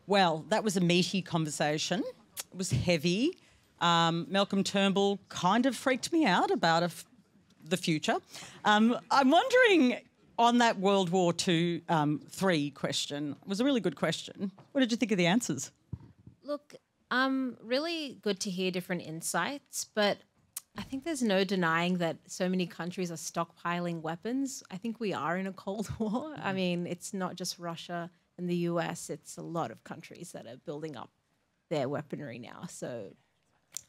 Well, that was a meaty conversation. It was heavy. Malcolm Turnbull kind of freaked me out about the future. I'm wondering, on that World War II III question, it was a really good question. What did you think of the answers? Look, really good to hear different insights, but I think there's no denying that so many countries are stockpiling weapons. I think we are in a Cold War. I mean, it's not just Russia and the US, it's a lot of countries that are building up their weaponry now. So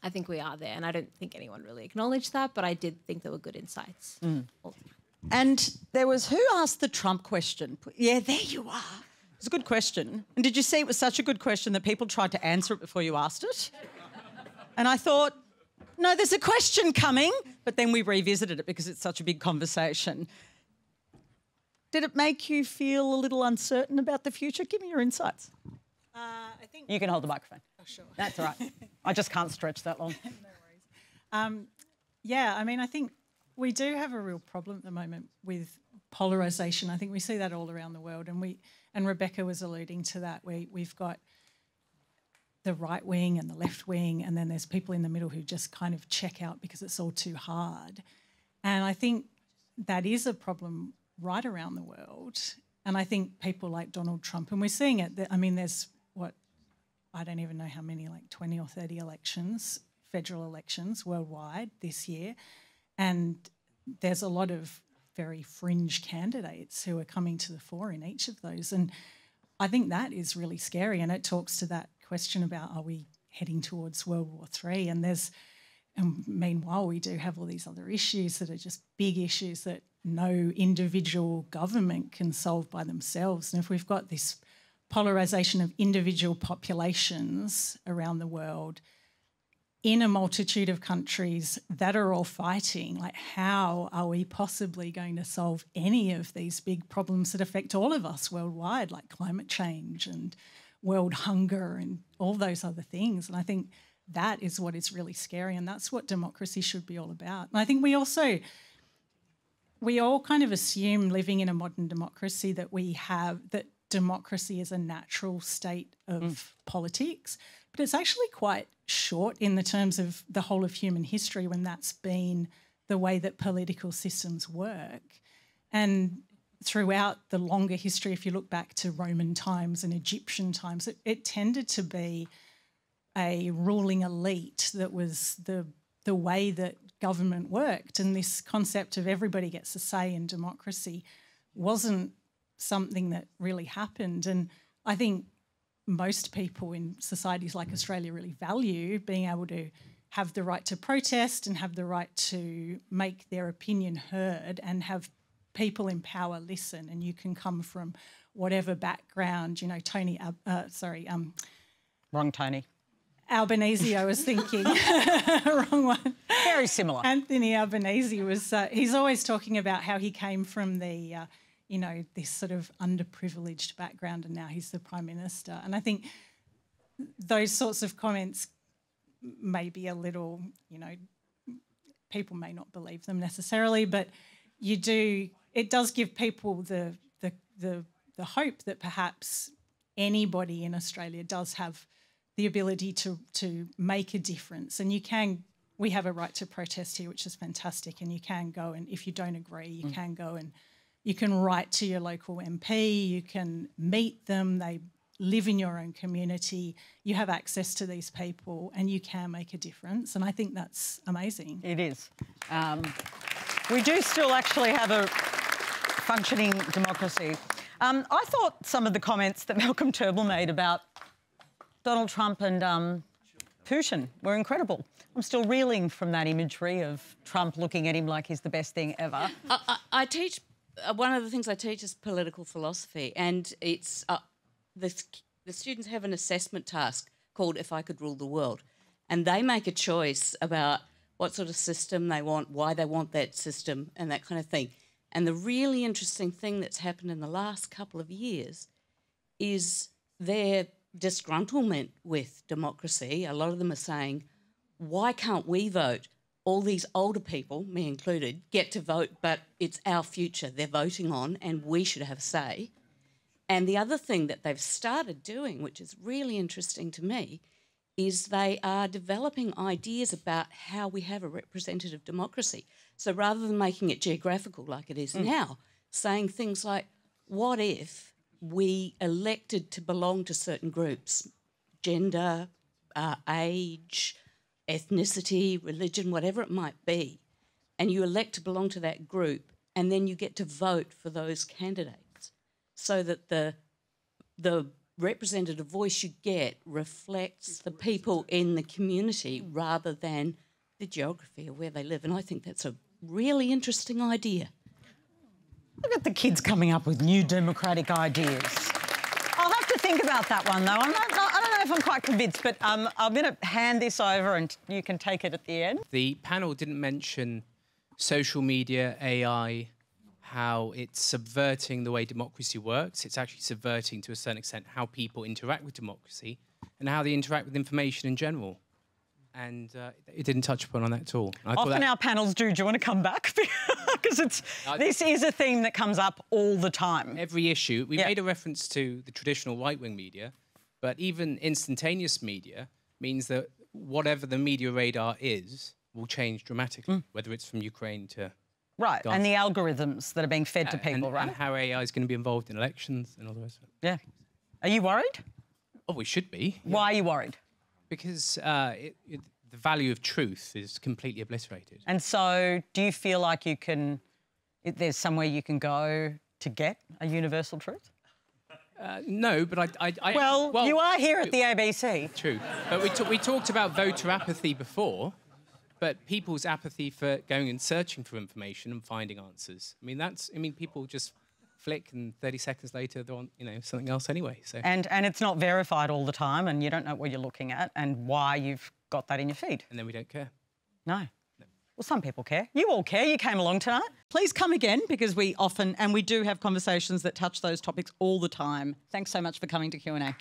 I think we are there, and I don't think anyone really acknowledged that, but I did think there were good insights. And there was, who asked the Trump question? Yeah, there you are. It was a good question. And did you see it was such a good question that people tried to answer it before you asked it? And I thought, no, there's a question coming. But then we revisited it because it's such a big conversation. Did it make you feel a little uncertain about the future? Give me your insights. I think you can hold the microphone. Oh, sure. That's all right. I just can't stretch that long. No worries. Yeah, I mean, I think we do have a real problem at the moment with polarisation. I think we see that all around the world, and Rebecca was alluding to that. We've got the right wing and the left wing, and then there's people in the middle who just kind of check out because it's all too hard. And I think that is a problem right around the world. And I think people like Donald Trump, and we're seeing it. I mean, there's I don't even know how many, like 20 or 30 elections, federal elections worldwide this year. And there's a lot of very fringe candidates who are coming to the fore in each of those. And I think that is really scary. And it talks to that question about, are we heading towards World War III? And meanwhile, we do have all these other issues that are just big issues that no individual government can solve by themselves. And if we've got this polarisation of individual populations around the world in a multitude of countries that are all fighting, like, how are we possibly going to solve any of these big problems that affect all of us worldwide, like climate change and world hunger and all those other things? And I think that is what is really scary, and that's what democracy should be all about. And I think we all kind of assume, living in a modern democracy, that that democracy is a natural state of politics, but it's actually quite short in the terms of the whole of human history when that's been the way that political systems work. And throughout the longer history, if you look back to Roman times and Egyptian times, it tended to be a ruling elite that was the way that government worked. And this concept of everybody gets a say in democracy wasn't something that really happened. And I think most people in societies like Australia really value being able to have the right to protest and have the right to make their opinion heard and have people in power listen. And you can come from whatever background, you know, Wrong Tony. Albanese, I was thinking. Wrong one. Very similar. Anthony Albanese was, he's always talking about how he came from the, this sort of underprivileged background, and now he's the Prime Minister. And I think those sorts of comments may be a little, people may not believe them necessarily, but it does give people the hope that perhaps anybody in Australia does have the ability to make a difference. And we have a right to protest here, which is fantastic, and you can go, and if you don't agree, you can go and you can write to your local MP, you can meet them, they live in your own community, you have access to these people, and you can make a difference. And I think that's amazing. It is. We do still actually have a functioning democracy. I thought some of the comments that Malcolm Turnbull made about Donald Trump and Putin were incredible. I'm still reeling from that imagery of Trump looking at him like he's the best thing ever. I teach, one of the things I teach is political philosophy, and it's the students have an assessment task called If I Could Rule the World, and they make a choice about what sort of system they want, why they want that system, and that kind of thing. And the really interesting thing that's happened in the last couple of years is their disgruntlement with democracy. A lot of them are saying, why can't we vote? All these older people, me included, get to vote, but it's our future they're voting on and we should have a say. And the other thing that they've started doing, which is really interesting to me, is they are developing ideas about how we have a representative democracy. So rather than making it geographical like it is now, saying things like, what if we elected to belong to certain groups, gender, age, ethnicity, religion, whatever it might be, and you elect to belong to that group, and then you get to vote for those candidates so that the representative voice you get reflects the people in the community rather than the geography of where they live. And I think that's a really interesting idea. Look at the kids coming up with new democratic ideas. I'll have to think about that one, though. I don't know if I'm quite convinced, but I'm going to hand this over and you can take it at the end. The panel didn't mention social media, AI, how it's subverting the way democracy works. It's actually subverting, to a certain extent, how people interact with democracy and how they interact with information in general. And it didn't touch upon on that at all. Often our panels do. Do you want to come back? Because this is a theme that comes up all the time. Every issue. We made a reference to the traditional right-wing media, but even instantaneous media means that whatever the media radar is will change dramatically, whether it's from Ukraine to... Right, Gaza. and the algorithms that are being fed to people, right? And how AI is going to be involved in elections and all the rest of it. Yeah. Are you worried? Oh, we should be. Yeah. Why are you worried? Because the value of truth is completely obliterated. And so do you feel like there's somewhere you can go to get a universal truth? No, but Well, you are here at the ABC. True. But we talked about voter apathy before, but people's apathy for going and searching for information and finding answers. I mean, people just flick and 30 seconds later they're on, something else anyway. So. And it's not verified all the time and you don't know what you're looking at and why you've got that in your feed. And then we don't care. No. Well, some people care. You all care. You came along tonight. Please come again because we often, and we do have conversations that touch those topics all the time. Thanks so much for coming to Q&A.